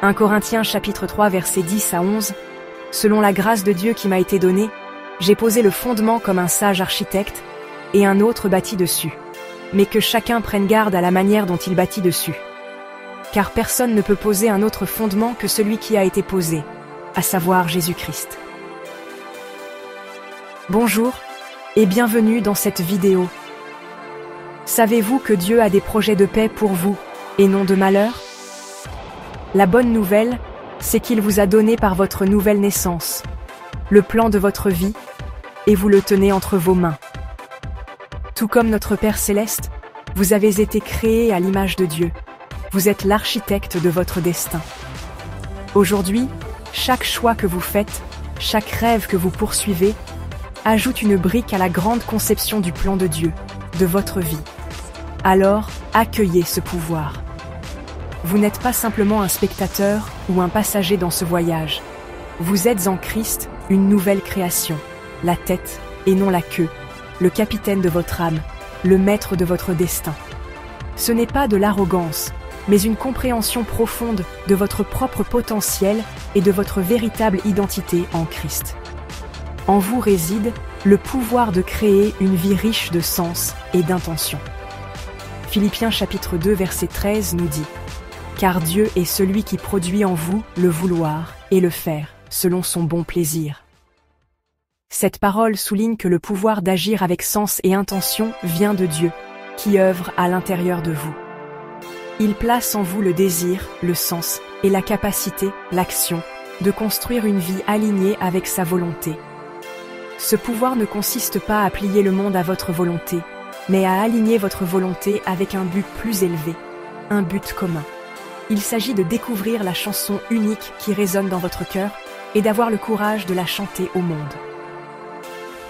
1 Corinthiens chapitre 3 versets 10 à 11. Selon la grâce de Dieu qui m'a été donnée, j'ai posé le fondement comme un sage architecte, et un autre bâtit dessus. Mais que chacun prenne garde à la manière dont il bâtit dessus. Car personne ne peut poser un autre fondement que celui qui a été posé, à savoir Jésus-Christ. Bonjour, et bienvenue dans cette vidéo. Savez-vous que Dieu a des projets de paix pour vous, et non de malheur? La bonne nouvelle, c'est qu'il vous a donné par votre nouvelle naissance le plan de votre vie, et vous le tenez entre vos mains. Tout comme notre Père Céleste, vous avez été créé à l'image de Dieu. Vous êtes l'architecte de votre destin. Aujourd'hui, chaque choix que vous faites, chaque rêve que vous poursuivez, ajoute une brique à la grande conception du plan de Dieu, de votre vie. Alors, accueillez ce pouvoir. Vous n'êtes pas simplement un spectateur ou un passager dans ce voyage. Vous êtes en Christ une nouvelle création, la tête et non la queue, le capitaine de votre âme, le maître de votre destin. Ce n'est pas de l'arrogance, mais une compréhension profonde de votre propre potentiel et de votre véritable identité en Christ. En vous réside le pouvoir de créer une vie riche de sens et d'intention. Philippiens chapitre 2 verset 13 nous dit « Car Dieu est celui qui produit en vous le vouloir et le faire, selon son bon plaisir. » Cette parole souligne que le pouvoir d'agir avec sens et intention vient de Dieu, qui œuvre à l'intérieur de vous. Il place en vous le désir, le sens et la capacité, l'action, de construire une vie alignée avec sa volonté. Ce pouvoir ne consiste pas à plier le monde à votre volonté, mais à aligner votre volonté avec un but plus élevé, un but commun. Il s'agit de découvrir la chanson unique qui résonne dans votre cœur et d'avoir le courage de la chanter au monde.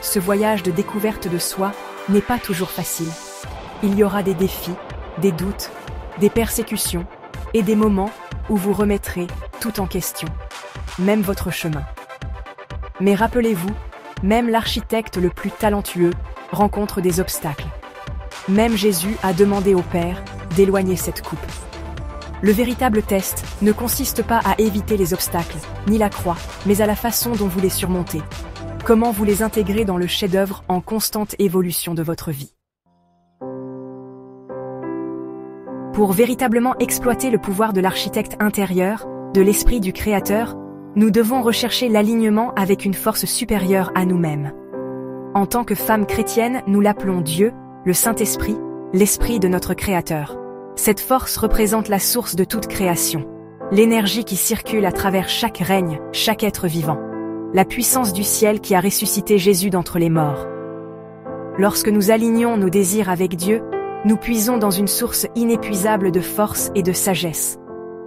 Ce voyage de découverte de soi n'est pas toujours facile. Il y aura des défis, des doutes, des persécutions et des moments où vous remettrez tout en question, même votre chemin. Mais rappelez-vous, même l'architecte le plus talentueux rencontre des obstacles. Même Jésus a demandé au Père d'éloigner cette coupe. Le véritable test ne consiste pas à éviter les obstacles, ni la croix, mais à la façon dont vous les surmontez. Comment vous les intégrez dans le chef-d'œuvre en constante évolution de votre vie. Pour véritablement exploiter le pouvoir de l'architecte intérieur, de l'esprit du Créateur, nous devons rechercher l'alignement avec une force supérieure à nous-mêmes. En tant que femmes chrétiennes, nous l'appelons Dieu, le Saint-Esprit, l'Esprit de notre Créateur. Cette force représente la source de toute création, l'énergie qui circule à travers chaque règne, chaque être vivant, la puissance du ciel qui a ressuscité Jésus d'entre les morts. Lorsque nous alignons nos désirs avec Dieu, nous puisons dans une source inépuisable de force et de sagesse.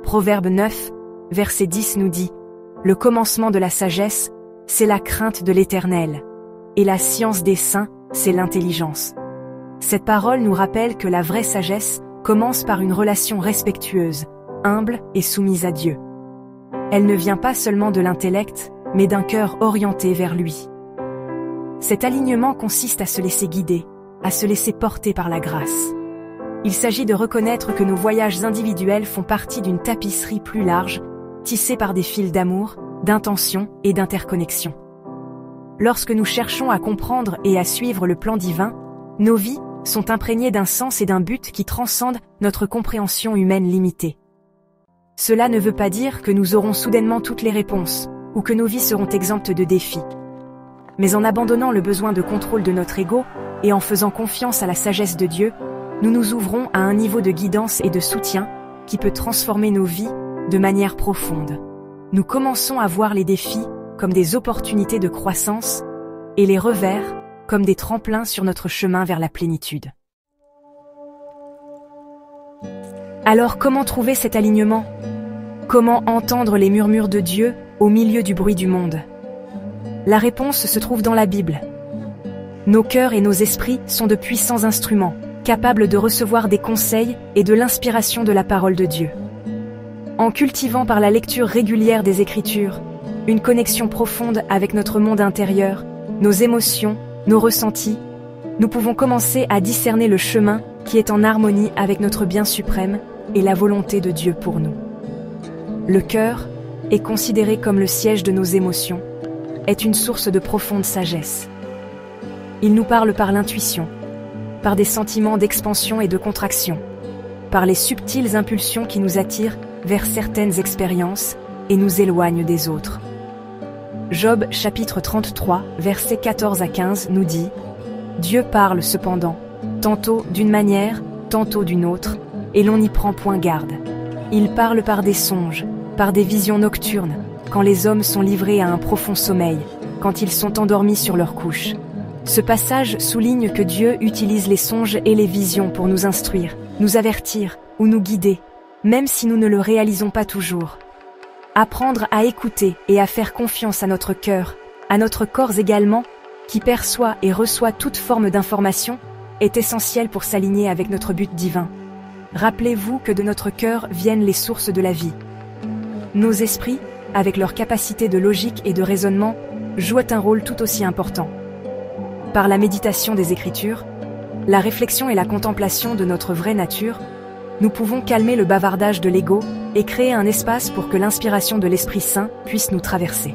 Proverbe 9, verset 10 nous dit « Le commencement de la sagesse, c'est la crainte de l'Éternel, et la science des saints, c'est l'intelligence. » Cette parole nous rappelle que la vraie sagesse commence par une relation respectueuse, humble et soumise à Dieu. Elle ne vient pas seulement de l'intellect, mais d'un cœur orienté vers lui. Cet alignement consiste à se laisser guider, à se laisser porter par la grâce. Il s'agit de reconnaître que nos voyages individuels font partie d'une tapisserie plus large, tissée par des fils d'amour, d'intention et d'interconnexion. Lorsque nous cherchons à comprendre et à suivre le plan divin, nos vies sont imprégnées d'un sens et d'un but qui transcendent notre compréhension humaine limitée. Cela ne veut pas dire que nous aurons soudainement toutes les réponses, ou que nos vies seront exemptes de défis. Mais en abandonnant le besoin de contrôle de notre ego, et en faisant confiance à la sagesse de Dieu, nous nous ouvrons à un niveau de guidance et de soutien qui peut transformer nos vies de manière profonde. Nous commençons à voir les défis comme des opportunités de croissance et les revers comme des tremplins sur notre chemin vers la plénitude. Alors comment trouver cet alignement? Comment entendre les murmures de Dieu au milieu du bruit du monde? La réponse se trouve dans la Bible. Nos cœurs et nos esprits sont de puissants instruments, capables de recevoir des conseils et de l'inspiration de la parole de Dieu. En cultivant par la lecture régulière des Écritures, une connexion profonde avec notre monde intérieur, nos émotions, nos ressentis, nous pouvons commencer à discerner le chemin qui est en harmonie avec notre bien suprême et la volonté de Dieu pour nous. Le cœur est considéré comme le siège de nos émotions, est une source de profonde sagesse. Il nous parle par l'intuition, par des sentiments d'expansion et de contraction, par les subtiles impulsions qui nous attirent vers certaines expériences et nous éloignent des autres. Job chapitre 33, versets 14 à 15 nous dit « Dieu parle cependant, tantôt d'une manière, tantôt d'une autre, et l'on n'y prend point garde. Il parle par des songes, par des visions nocturnes, quand les hommes sont livrés à un profond sommeil, quand ils sont endormis sur leur couche. » Ce passage souligne que Dieu utilise les songes et les visions pour nous instruire, nous avertir ou nous guider, même si nous ne le réalisons pas toujours. Apprendre à écouter et à faire confiance à notre cœur, à notre corps également, qui perçoit et reçoit toute forme d'information, est essentiel pour s'aligner avec notre but divin. Rappelez-vous que de notre cœur viennent les sources de la vie. Nos esprits, avec leur capacité de logique et de raisonnement, jouent un rôle tout aussi important. Par la méditation des Écritures, la réflexion et la contemplation de notre vraie nature, nous pouvons calmer le bavardage de l'ego et créer un espace pour que l'inspiration de l'Esprit Saint puisse nous traverser.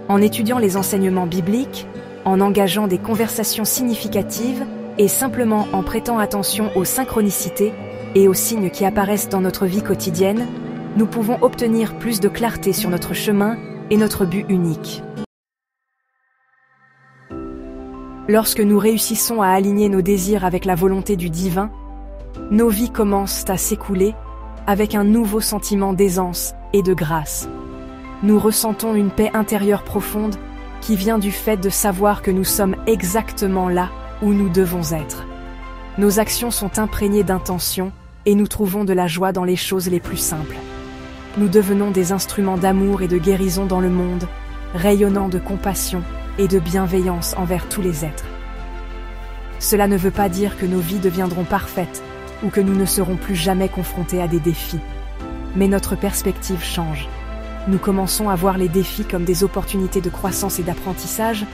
En étudiant les enseignements bibliques, en engageant des conversations significatives et simplement en prêtant attention aux synchronicités et aux signes qui apparaissent dans notre vie quotidienne, nous pouvons obtenir plus de clarté sur notre chemin et notre but unique. Lorsque nous réussissons à aligner nos désirs avec la volonté du divin, nos vies commencent à s'écouler avec un nouveau sentiment d'aisance et de grâce. Nous ressentons une paix intérieure profonde qui vient du fait de savoir que nous sommes exactement là où nous devons être. Nos actions sont imprégnées d'intention et nous trouvons de la joie dans les choses les plus simples. Nous devenons des instruments d'amour et de guérison dans le monde, rayonnant de compassion et de bienveillance envers tous les êtres. Cela ne veut pas dire que nos vies deviendront parfaites ou que nous ne serons plus jamais confrontés à des défis. Mais notre perspective change. Nous commençons à voir les défis comme des opportunités de croissance et d'apprentissage,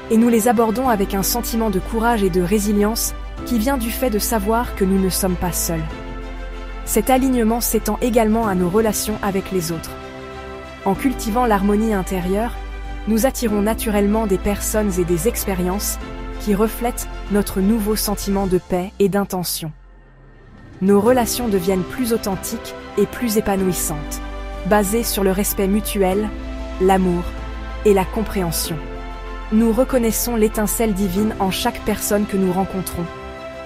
et nous les abordons avec un sentiment de courage et de résilience qui vient du fait de savoir que nous ne sommes pas seuls. Cet alignement s'étend également à nos relations avec les autres. En cultivant l'harmonie intérieure, nous attirons naturellement des personnes et des expériences qui reflètent notre nouveau sentiment de paix et d'intention. Nos relations deviennent plus authentiques et plus épanouissantes, basées sur le respect mutuel, l'amour et la compréhension. Nous reconnaissons l'étincelle divine en chaque personne que nous rencontrons,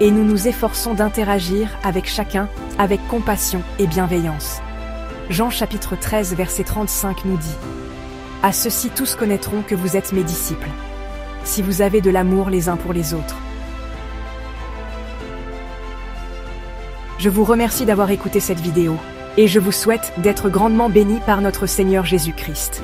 et nous nous efforçons d'interagir avec chacun avec compassion et bienveillance. Jean chapitre 13 verset 35 nous dit « À ceux-ci tous connaîtront que vous êtes mes disciples, si vous avez de l'amour les uns pour les autres. » Je vous remercie d'avoir écouté cette vidéo, et je vous souhaite d'être grandement bénis par notre Seigneur Jésus-Christ.